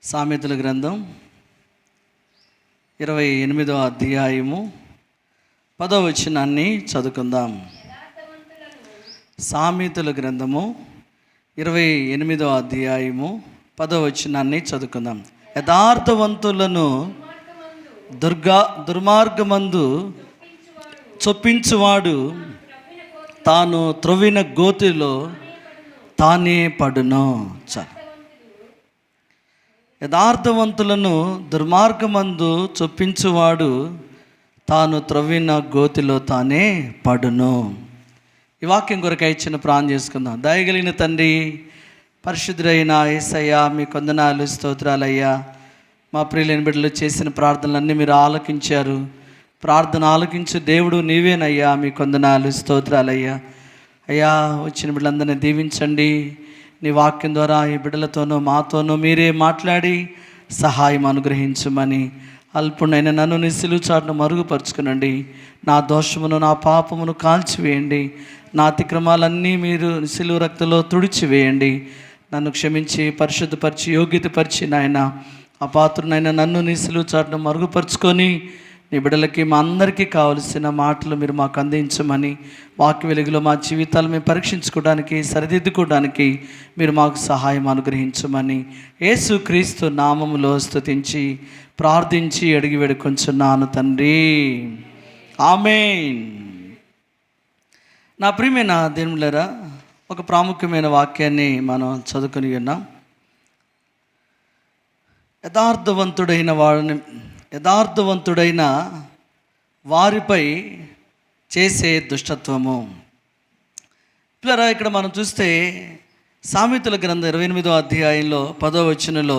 సామెతల గ్రంథం 28వ అధ్యాయము 10వ వచనాన్ని చదువుకుందాం. సామెతల గ్రంథము 28వ అధ్యాయము 10వ వచనాన్ని చదువుకుందాం. యథార్థవంతులను దుర్మార్గమందు చొప్పించువాడు తాను త్రవ్విన గోతిలో తానే పడును. చాలు. యథార్థవంతులను దుర్మార్గమందు చొప్పించువాడు తాను త్రవ్విన గోతిలో తానే పడును. ఈ వాక్యం కొరకై ఇచ్చిన ప్రార్థన చేసుకుందాం. దయగలిగిన తండ్రి, పరిశుద్ధుడైన యేసయ్యా, మీ కొందనాలు, స్తోత్రాలయ్యా. మా ప్రియులైన బిడ్డలు చేసిన ప్రార్థనలన్నీ మీరు ఆలకించారు. ప్రార్థన ఆలకించు దేవుడు నీవేనయ్యా. మీ కొందనాలు, స్తోత్రాలయ్యా. అయ్యా, వచ్చిన బిడ్డలందరినీ దీవించండి. నీ వాక్యం ద్వారా ఈ బిడ్డలతోనూ మాతోనూ మీరే మాట్లాడి సహాయం అనుగ్రహించమని, అల్పునైన నన్ను నీ సిలువ చాటును మరుగుపరుచుకునండి. నా దోషమును నా పాపమును కాల్చివేయండి. నా అతిక్రమాలన్నీ మీరు సిలువ రక్తంలో తుడిచివేయండి. నన్ను క్షమించి పరిశుద్ధపరిచి యోగ్యతపరిచి నాయన అపాత్రునైనా నన్ను నీ సిలువ చాటును మరుగుపరుచుకొని నీ బిడ్డలకి మా అందరికీ కావలసిన మాటలు మీరు మాకు అందించమని, వాక్య వెలుగులో మా జీవితాలు మేము పరీక్షించుకోవడానికి, సరిదిద్దుకోవడానికి మీరు మాకు సహాయం అనుగ్రహించమని యేసుక్రీస్తు నామములో స్తుతించి ప్రార్థించి అడిగి వేడుకొంచున్నాను తండ్రి, ఆమేన్. నా ప్రియమైన దేవులారా, ఒక ప్రాముఖ్యమైన వాక్యాన్ని మనం చదువుకుని ఉన్నాం. యథార్థవంతుడైన వారిపై చేసే దుష్టత్వము. పిల్లరా, ఇక్కడ మనం చూస్తే సామెతల గ్రంథం 28వ అధ్యాయంలో 10వ వచనంలో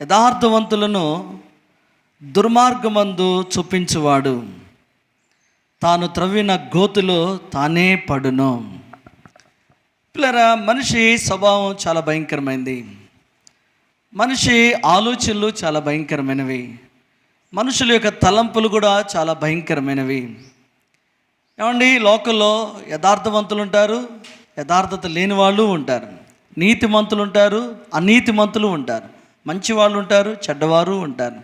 యథార్థవంతులను దుర్మార్గమందు చొప్పించువాడు తాను త్రవ్విన గోతులో తానే పడును. పిల్లరా, మనిషి స్వభావం చాలా భయంకరమైనది. మనిషి ఆలోచనలు చాలా భయంకరమైనవి. మనుషుల యొక్క తలంపులు కూడా చాలా భయంకరమైనవి. ఏమండి, లోకంలో యథార్థవంతులు ఉంటారు, యథార్థత లేని వాళ్ళు ఉంటారు. నీతిమంతులు ఉంటారు, అనీతిమంతులు ఉంటారు. మంచి వాళ్ళు ఉంటారు, చెడ్డవారు ఉంటారు.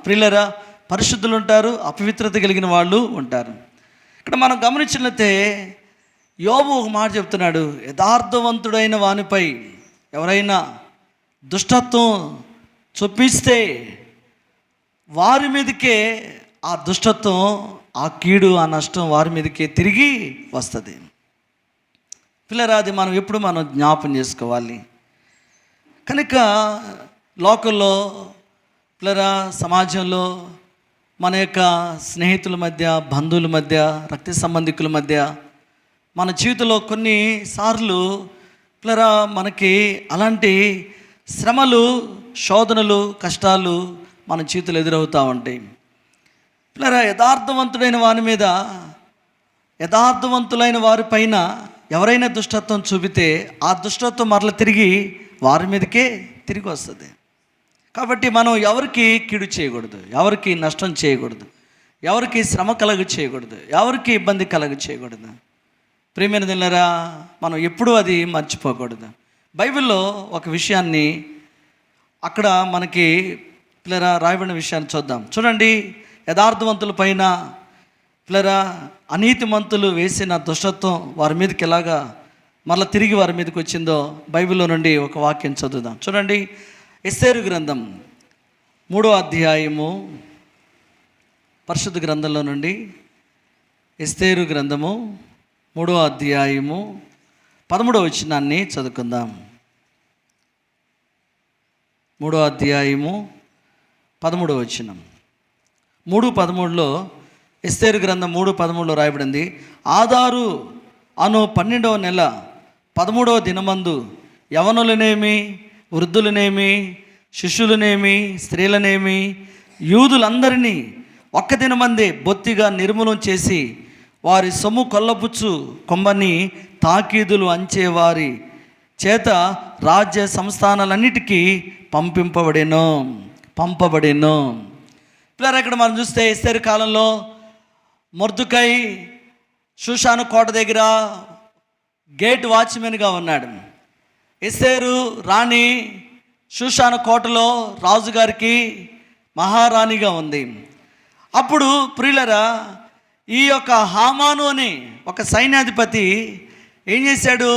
ప్రియులరా, పరిశుద్ధులు ఉంటారు, అపవిత్రత కలిగిన వాళ్ళు ఉంటారు. ఇక్కడ మనం గమనించినట్లయితే యోబు ఒక మాట చెప్తున్నాడు. యథార్థవంతుడైన వానిపై ఎవరైనా దుష్టత్వం చొప్పిస్తే వారి మీదకే ఆ దుష్టత్వం, ఆ కీడు, ఆ నష్టం వారి మీదకే తిరిగి వస్తుంది. పిల్లరా, అది మనం జ్ఞాపం చేసుకోవాలి. కనుక లోకల్లో, పిల్లరా, సమాజంలో, మన యొక్క స్నేహితుల మధ్య, బంధువుల మధ్య, రక్త సంబంధికుల మధ్య మన జీవితంలో కొన్నిసార్లు పిల్లరా మనకి అలాంటి శ్రమలు, శోధనలు, కష్టాలు మన జీవితంలో ఎదురవుతూ ఉంటాయి. పిల్లరా, యథార్థవంతులైన వారిపైన ఎవరైనా దుష్టత్వం చూపితే ఆ దుష్టత్వం మరల తిరిగి వారి మీదకే తిరిగి వస్తుంది. కాబట్టి మనం ఎవరికి కీడు చేయకూడదు, ఎవరికి నష్టం చేయకూడదు, ఎవరికి శ్రమ చేయకూడదు, ఎవరికి ఇబ్బంది చేయకూడదు. ప్రియమైన దినరా, మనం ఎప్పుడూ అది మర్చిపోకూడదు. బైబిల్లో ఒక విషయాన్ని అక్కడ మనకి పిల్లరా రాయబడిన విషయాన్ని చూద్దాం. చూడండి, యథార్థవంతుల పైన పిల్లరా అనీతిమంతులు వేసిన దుష్టత్వం వారి మీదకి ఎలాగా మరలా తిరిగి వారి మీదకి వచ్చిందో బైబిల్లో నుండి ఒక వాక్యం చదువుదాం. చూడండి, ఎస్తేరు గ్రంథం 3వ అధ్యాయము, పరిశుద్ధ గ్రంథంలో నుండి ఎస్తేరు గ్రంథము 3వ అధ్యాయము 13వ వచనాన్ని చదువుకుందాం. 3వ అధ్యాయము 13వ వచనం. 3:13లో ఎస్తేరు గ్రంథం 3:13లో రాయబడింది. ఆదారు అను 12వ నెల 13వ దినమందు యవనులనేమి, వృద్ధులనేమి, శిష్యులనేమి, స్త్రీలనేమి, యూదులందరినీ ఒక్క దినమందే బొత్తిగా నిర్మూలన చేసి వారి సొమ్ము కొల్లపుచ్చు కొమ్మని తాకీదులు అంచేవారి చేత రాజ్య సంస్థానాలన్నిటికీ పంపబడెను. పిల్లలు, ఇక్కడ మనం చూస్తే ఎస్తేరు కాలంలో మొర్దుకై షూషాను కోట దగ్గర గేట్ వాచ్మెన్గా ఉన్నాడు. ఎస్తేరు రాణి షూషాను కోటలో రాజుగారికి మహారాణిగా ఉంది. అప్పుడు ప్రియులరా, ఈ యొక్క హామాను అని ఒక సైన్యాధిపతి ఏం చేశాడు,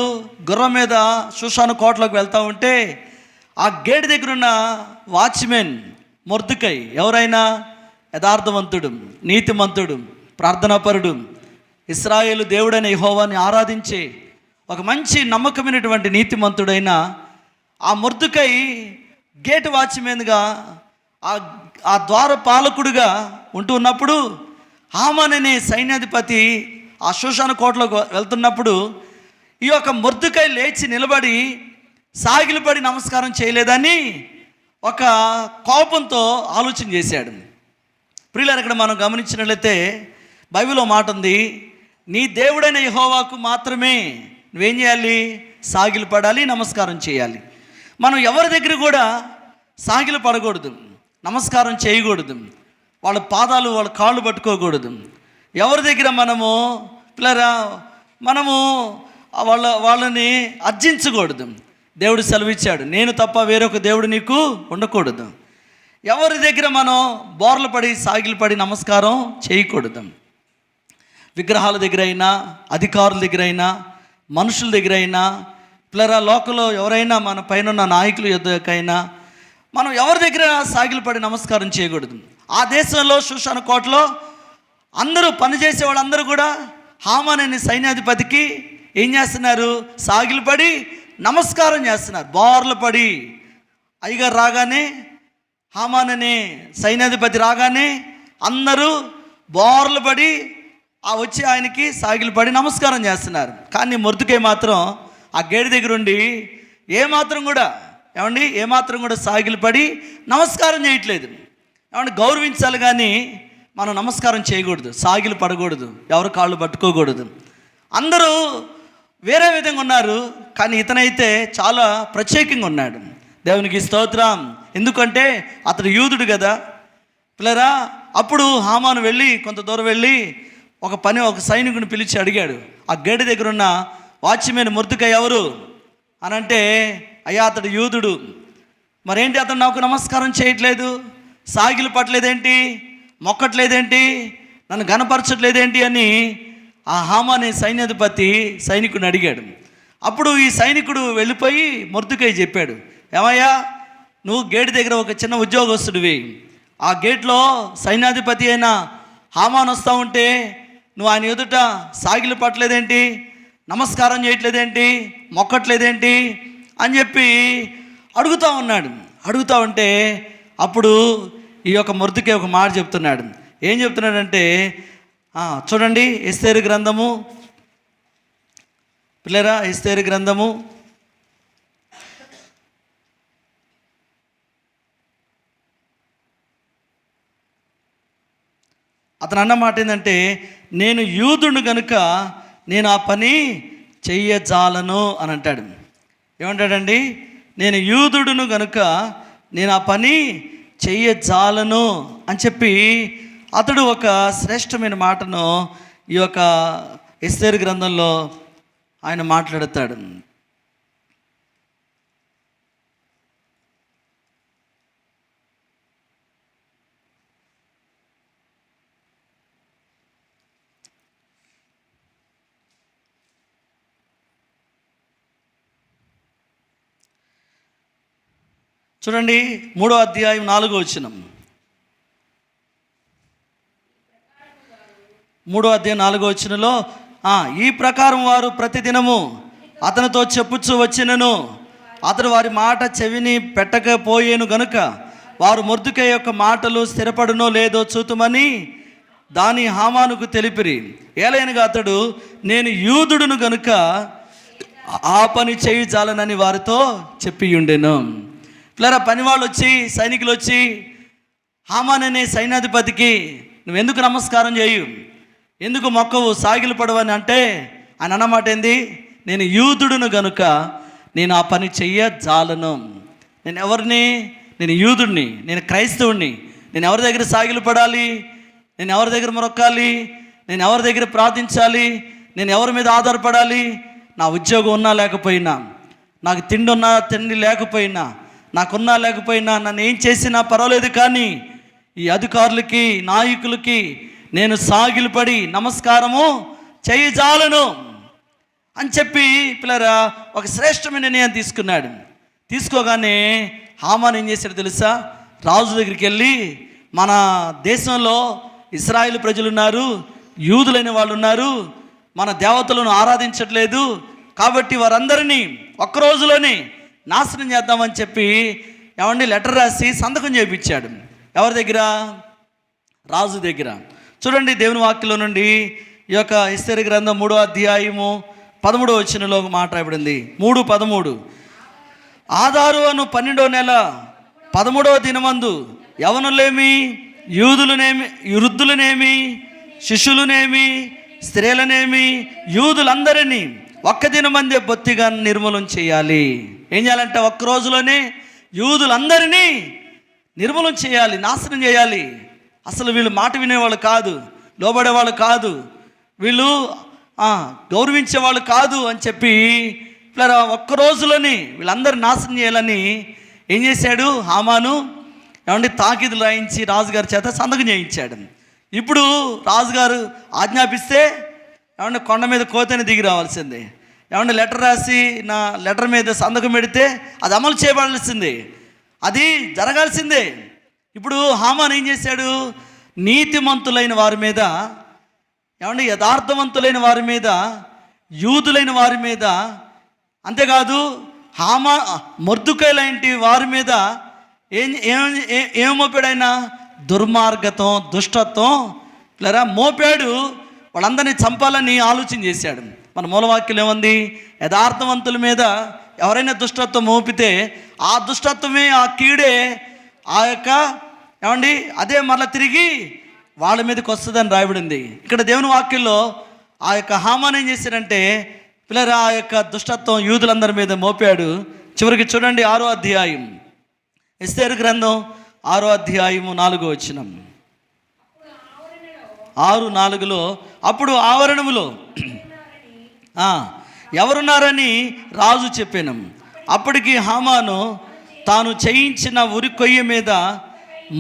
గుర్రం మీద షూషాను కోటలోకి వెళ్తూ ఉంటే ఆ గేట్ దగ్గర ఉన్న వాచ్మెన్ మొర్దుకై, ఎవరైనా యథార్థవంతుడు, నీతిమంతుడు, ప్రార్థనాపరుడు, ఇశ్రాయేలు దేవుడైన యెహోవాని ఆరాధించే ఒక మంచి నమ్మకమైనటువంటి నీతిమంతుడైన ఆ మొర్దుకై గేట్ వాచ్మెన్గా ఆ ద్వార పాలకుడుగా ఉంటూ ఉన్నప్పుడు హామాన్ అనే సైన్యాధిపతి ఆ షూషాను కోటలోకి వెళ్తున్నప్పుడు ఈ యొక్క మొర్దుకై లేచి నిలబడి సాగిలపడి నమస్కారం చేయలేదని ఒక కోపంతో ఆలోచన చేశాడు. ప్రియులారా, ఇక్కడ మనం గమనించినట్లయితే బైబిల్లో మాట ఉంది, నీ దేవుడైన యెహోవాకు మాత్రమే నువ్వేం చేయాలి, సాగిలపడాలి, నమస్కారం చేయాలి. మనం ఎవరి దగ్గర కూడా సాగిలు పడకూడదు, నమస్కారం చేయకూడదు, వాళ్ళ పాదాలు వాళ్ళ కాళ్ళు పట్టుకోకూడదు. ఎవరి దగ్గర మనము పిల్లరా వాళ్ళని అర్జించకూడదు. దేవుడు సెలవిచ్చాడు, నేను తప్ప వేరొక దేవుడు నీకు ఉండకూడదు. ఎవరి దగ్గర మనం బోర్లు పడి సాగిలు పడి నమస్కారం చేయకూడదు. విగ్రహాల దగ్గర అయినా, అధికారుల దగ్గర అయినా, మనుషుల దగ్గర అయినా, పిల్లరా లోకంలో ఎవరైనా మన పైన ఉన్న నాయకుల యొద్దకైనా మనం ఎవరి దగ్గర సాగిలు పడి నమస్కారం చేయకూడదు. ఆ దేశంలో షూషాను కోటలో అందరూ పనిచేసే వాళ్ళందరూ కూడా హామాన్ అనే సైన్యాధిపతికి ఏం చేస్తున్నారు, సాగిలు పడి నమస్కారం చేస్తున్నారు, బోర్లు పడి. అయ్యగారు రాగానే, హామాన్ అనే సైన్యాధిపతి రాగానే అందరూ బోర్లు పడి వచ్చి ఆయనకి సాగిలు పడి నమస్కారం చేస్తున్నారు. కానీ మొర్దుకై మాత్రం ఆ గేడి దగ్గర ఉండి ఏమాత్రం కూడా సాగిలు పడి నమస్కారం చేయట్లేదు. ఏమంటే గౌరవించాలి కానీ మనం నమస్కారం చేయకూడదు, సాగిలు పడకూడదు, ఎవరు కాళ్ళు పట్టుకోకూడదు. అందరూ వేరే విధంగా ఉన్నారు, కానీ ఇతనైతే చాలా ప్రత్యేకంగా ఉన్నాడు. దేవునికి స్తోత్రం. ఎందుకంటే అతడు యూదుడు కదా పిల్లరా. అప్పుడు హామాను వెళ్ళి కొంత దూరం వెళ్ళి ఒక సైనికుని పిలిచి అడిగాడు, ఆ గేడి దగ్గర ఉన్న వాచ్మెన్ మొర్దుకై ఎవరు అని అంటే, అయ్యా అతడు యూదుడు, మరేంటి అతను నాకు నమస్కారం చేయట్లేదు, సాగిలు పట్టలేదేంటి, మొక్కట్లేదేంటి, నన్ను గనపరచట్లేదేంటి అని ఆ హామాన్ అనే సైనికుడిని అడిగాడు. అప్పుడు ఈ సైనికుడు వెళ్ళిపోయి మొర్దుకై చెప్పాడు, ఏమయ్యా నువ్వు గేట్ దగ్గర ఒక చిన్న ఉద్యోగస్తుడివి, ఆ గేట్లో సైన్యాధిపతి అయిన హామాన్ వస్తూ ఉంటే నువ్వు ఆయన ఎదుట సాగిలు పట్టలేదేంటి, నమస్కారం చేయట్లేదేంటి, మొక్కట్లేదేంటి అని చెప్పి అడుగుతూ ఉంటే అప్పుడు ఈ యొక్క మొర్దుకై ఒక మాట చెప్తున్నాడు. ఏం చెప్తున్నాడంటే, చూడండి ఎస్తేరు గ్రంథము, పిల్లరా ఎస్తేరు గ్రంథము 'అతను అన్న మాట ఏంటంటే, నేను యూదును గనుక నేను ఆ పని చెయ్యజాలను అని అంటాడు. ఏమంటాడండి, నేను యూదుడును గనుక నేను ఆ పని చెయ్యజాలను అని చెప్పి అతడు ఒక శ్రేష్టమైన మాటను ఈ యొక్క ఎస్తేరు గ్రంథంలో ఆయన మాట్లాడతాడు. చూడండి 3వ అధ్యాయం 4వ వచనం. 3వ అధ్యాయం 4వ వచనంలో, ఈ ప్రకారం వారు ప్రతిదినము అతనితో చెప్పుచూ వచ్చినను అతడు వారి మాట చెవిని పెట్టకపోయేను గనుక వారు మొర్దుకై యొక్క మాటలు స్థిరపడునో లేదో చూతుమని దాని హామానుకు తెలిపిరి. ఏలైనగా అతడు నేను యూదుడును గనుక ఆ పని చేయజాలనని వారితో చెప్పి ఉండెను. పిల్లరా, పనివాళ్ళు వచ్చి, సైనికులు వచ్చి హామాన్ అనే సైన్యాధిపతికి నువ్వెందుకు నమస్కారం చేయు, ఎందుకు మొక్కవు, సాగిలు పడవని అంటే ఆయన అన్నమాట ఏంది, నేను యూదుడును గనుక నేను ఆ పని చెయ్యజాలను. నేను యూదుడిని, నేను క్రైస్తవుడిని, నేను ఎవరి దగ్గర సాగిలు పడాలి, నేను ఎవరి దగ్గర మొరక్కాలి, నేను ఎవరి దగ్గర ప్రార్థించాలి, నేను ఎవరి మీద ఆధారపడాలి, నా ఉద్యోగం ఉన్నా లేకపోయినా, నాకు తిండి ఉన్నా తిండి లేకపోయినా, నాకున్నా లేకపోయినా, నన్ను ఏం చేసినా పర్వాలేదు, కానీ ఈ అధికారులకి, నాయకులకి నేను సాగిలపడి నమస్కారము చేయజాలను అని చెప్పి పిల్లరా ఒక శ్రేష్టమైన నిర్ణయం తీసుకున్నాడు. తీసుకోగానే హామాన్ ఏం చేశాడు తెలుసా? రాజు దగ్గరికి వెళ్ళి, మన దేశంలో ఇశ్రాయేలు ప్రజలు ఉన్నారు, యూదులైన వాళ్ళు ఉన్నారు, మన దేవతలను ఆరాధించట్లేదు, కాబట్టి వారందరినీ ఒక్క రోజులోనే నాశనం చేద్దామని చెప్పి లెటర్ రాసి సంతకం చేయించాడు. ఎవరి దగ్గర? రాజు దగ్గర. చూడండి, దేవుని వాక్యంలో నుండి ఈ యొక్క ఎస్తేరు గ్రంథం 3వ అధ్యాయము 13వ వచనంలో మాట్లాడబడింది. 3:13 ఆదారు అను 12వ నెల 13వ దినమందు యవనులేమి, యూదులనేమి, వృద్ధులనేమి, శిష్యులనేమి, స్త్రీలనేమి, యూదులందరినీ ఒక్క దినమందే బొత్తిగా నిర్మూలన చేయాలి. ఏం చేయాలంటే ఒక్క రోజులోనే యూదులందరినీ నిర్మూలన చేయాలి, నాశనం చేయాలి. అసలు వీళ్ళు మాట వినేవాళ్ళు కాదు, లోబడేవాళ్ళు కాదు, వీళ్ళు గౌరవించేవాళ్ళు కాదు అని చెప్పి ఇలా ఒక్క రోజులోని వీళ్ళందరూ నాశనం చేయాలని ఏం చేశాడు హామాను? తాకీదులు రాయించి రాజుగారి చేత సంతకం చేయించాడు. ఇప్పుడు రాజుగారు ఆజ్ఞాపిస్తే కొండ మీద కోతని దిగి రావాల్సిందే. లెటర్ రాసి నా లెటర్ మీద సంతకం పెడితే అది అమలు చేయబడాల్సిందే, అది జరగాల్సిందే. ఇప్పుడు హామాన్ ఏం చేశాడు? నీతిమంతులైన వారి మీద, యథార్థవంతులైన వారి మీద, యూదులైన వారి మీద, అంతేకాదు మొర్దుకై లాంటి వారి మీద ఏం మోపాడైనా? దుర్మార్గతం, దుష్టత్వం ఇలా మోపాడు. వాళ్ళందరినీ చంపాలని ఆలోచన చేశాడు. మన మూలవాక్యం ఏముంది? యథార్థవంతుల మీద ఎవరైనా దుష్టత్వం మోపితే ఆ దుష్టత్వమే, ఆ కీడే, ఆ యొక్క అదే మరలా తిరిగి వాళ్ళ మీదకి వస్తుందని రాయబడింది. ఇక్కడ దేవుని వాక్యంలో ఆ యొక్క హామాన్ ఏం చేశాడంటే పిల్లరా ఆ యొక్క దుష్టత్వం యూదులందరి మీద మోపాడు. చివరికి చూడండి 6వ అధ్యాయం, ఎస్తేరు గ్రంథం 6వ అధ్యాయము 4వ వచనం. 6:4 అప్పుడు ఆవరణములో ఎవరున్నారని రాజు చెప్పాను. అప్పటికి హామాను తాను చేయించిన ఉరి కొయ్య మీద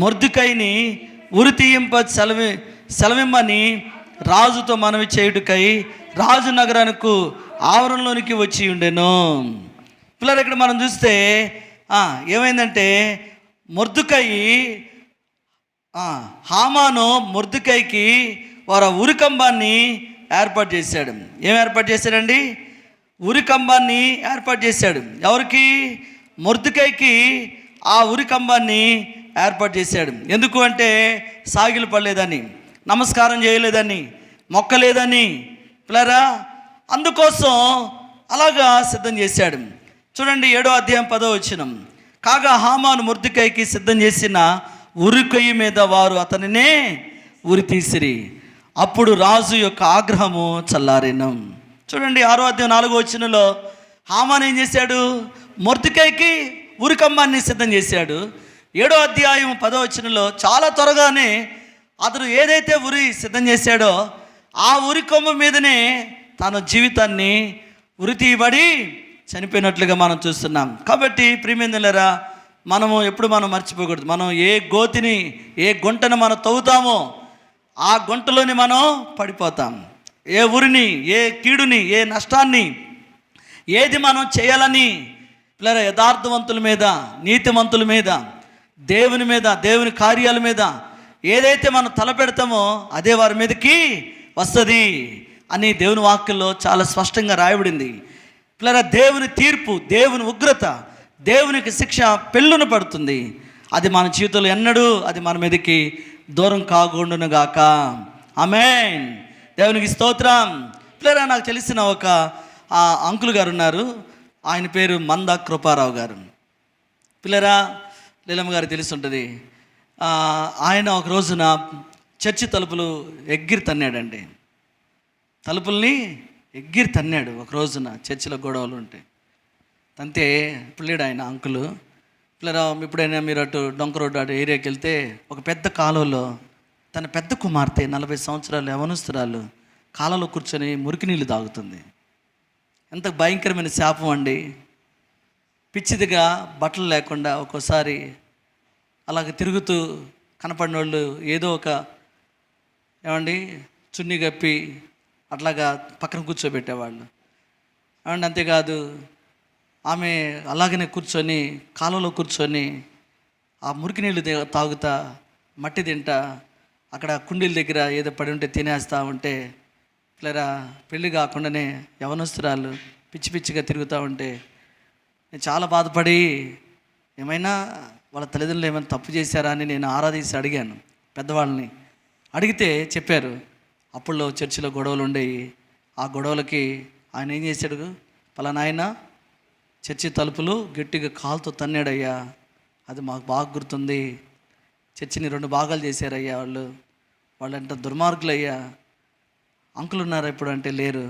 మొర్దుకైని ఉరి తీయింప సెలవిమ్మని రాజుతో మనవి చేయుటకై రాజు నగరానికి ఆవరణలోనికి వచ్చి ఉండెను. పిల్లలు ఇక్కడ మనం చూస్తే ఏమైందంటే మొర్దుకయి, హామాను మొర్దుకైకి వారు ఉరికంబాన్ని ఏర్పాటు చేశాడు. ఏం ఏర్పాటు చేశాడండి? ఉరికంబాన్ని ఏర్పాటు చేశాడు. ఎవరికి? మొర్దుకైకి ఆ ఉరికంబాన్ని ఏర్పాటు చేశాడు. ఎందుకు అంటే సాగిలు పడలేదని, నమస్కారం చేయలేదని, మొక్కలేదని పిల్లరా, అందుకోసం అలాగా సిద్ధం చేశాడు. చూడండి 7వ అధ్యాయం 10వ వచనం. కాగా హామాను మొర్దుకైకి సిద్ధం చేసిన ఉరికొయ్యి మీద వారు అతనినే ఉరి తీసిరి. అప్పుడు రాజు యొక్క ఆగ్రహము చల్లారెను. చూడండి 6వ అధ్యాయం 4వ వచనంలో హామాను ఏం చేశాడు? మొర్దుకైకి ఉరికంబాన్ని సిద్ధం చేశాడు. 7వ అధ్యాయం 10వ వచనంలో చాలా త్వరగానే అతను ఏదైతే ఉరి సిద్ధం చేశాడో ఆ ఉరి కొమ్మ మీదనే తన జీవితాన్ని ఉరి తీయబడి చనిపోయినట్లుగా మనం చూస్తున్నాం. కాబట్టి ప్రియమైనలారా, మనము ఎప్పుడు మర్చిపోకూడదు. మనం ఏ గోతిని, ఏ గుంటను మనం తవ్వుతామో ఆ గుంటలోని మనం పడిపోతాం. ఏ ఉరిని, ఏ కీడుని, ఏ నష్టాన్ని, ఏది మనం చేయాలని పిల్లల యథార్థవంతుల మీద, నీతిమంతుల మీద, దేవుని మీద, దేవుని కార్యాల మీద ఏదైతే మనం తలపెడతామో అదే వారి మీదకి వస్తుంది అని దేవుని వాక్యంలో చాలా స్పష్టంగా రాయబడింది. పిల్లల దేవుని తీర్పు, దేవుని ఉగ్రత, దేవునికి శిక్ష పెళ్ళున పడుతుంది. అది మన జీవితంలో ఎన్నడూ అది మన మీదకి దూరం కాకుండాను గాక. ఆమేన్. దేవునికి స్తోత్రం. పిల్లరా, నాకు తెలిసిన ఒక అంకుల్ గారు ఉన్నారు. ఆయన పేరు మంద కృపారావు గారు. పిల్లరా, లీలమ్మ గారికి తెలిసి ఉంటుంది. ఆయన ఒక రోజున చర్చి తలుపులు ఎగ్గిరి తన్నాడండి. తలుపుల్ని ఎగ్గిరి తన్నాడు ఒక రోజున, చర్చిలో గొడవలు ఉంటాయి. అంతే పిల్లడు ఆయన అంకులు. పిల్లరా, ఎప్పుడైనా మీరు అటు డొంక రోడ్డు అటు ఏరియాకి వెళ్తే ఒక పెద్ద కాలువలో తన పెద్ద కుమార్తె 40 సంవత్సరాలు యవనస్తురాలు కాలంలో కూర్చొని మురికి నీళ్ళు తాగుతుంది. ఎంత భయంకరమైన శాపం అండి. పిచ్చిదిగా బట్టలు లేకుండా ఒక్కోసారి అలాగ తిరుగుతూ కనపడిన వాళ్ళు ఏదో ఒక ఏమండి చున్నీ కప్పి అట్లాగా పక్కన కూర్చోబెట్టేవాళ్ళు. ఏమండి అంతేకాదు ఆమె అలాగనే కూర్చొని కాలువలో కూర్చొని ఆ మురికి నీళ్ళు తాగుతా మట్టి తింటా అక్కడ కుండీల దగ్గర ఏదో పడి ఉంటే తినేస్తూ ఉంటే పిల్లరా పెళ్ళి కాకుండానే యవనస్తురాలు పిచ్చి పిచ్చిగా తిరుగుతూ ఉంటే నేను చాలా బాధపడి ఏమైనా వాళ్ళ తల్లిదండ్రులు ఏమైనా తప్పు చేశారా అని నేను ఆరాధించి అడిగాను. పెద్దవాళ్ళని అడిగితే చెప్పారు అప్పుల్లో చర్చిలో గొడవలు ఉండేవి. ఆ గొడవలకి ఆయన ఏం చేశాడు, పలానా ఆయన చర్చి తలుపులు గట్టిగా కాలుతో తన్నాడయ్యా, అది మాకు బాగా గుర్తుంది. చర్చిని 2 భాగాలు చేశారయ్యా వాళ్ళంట దుర్మార్గులయ్యా. అంకులు ఉన్నారా ఇప్పుడు అంటే లేరు.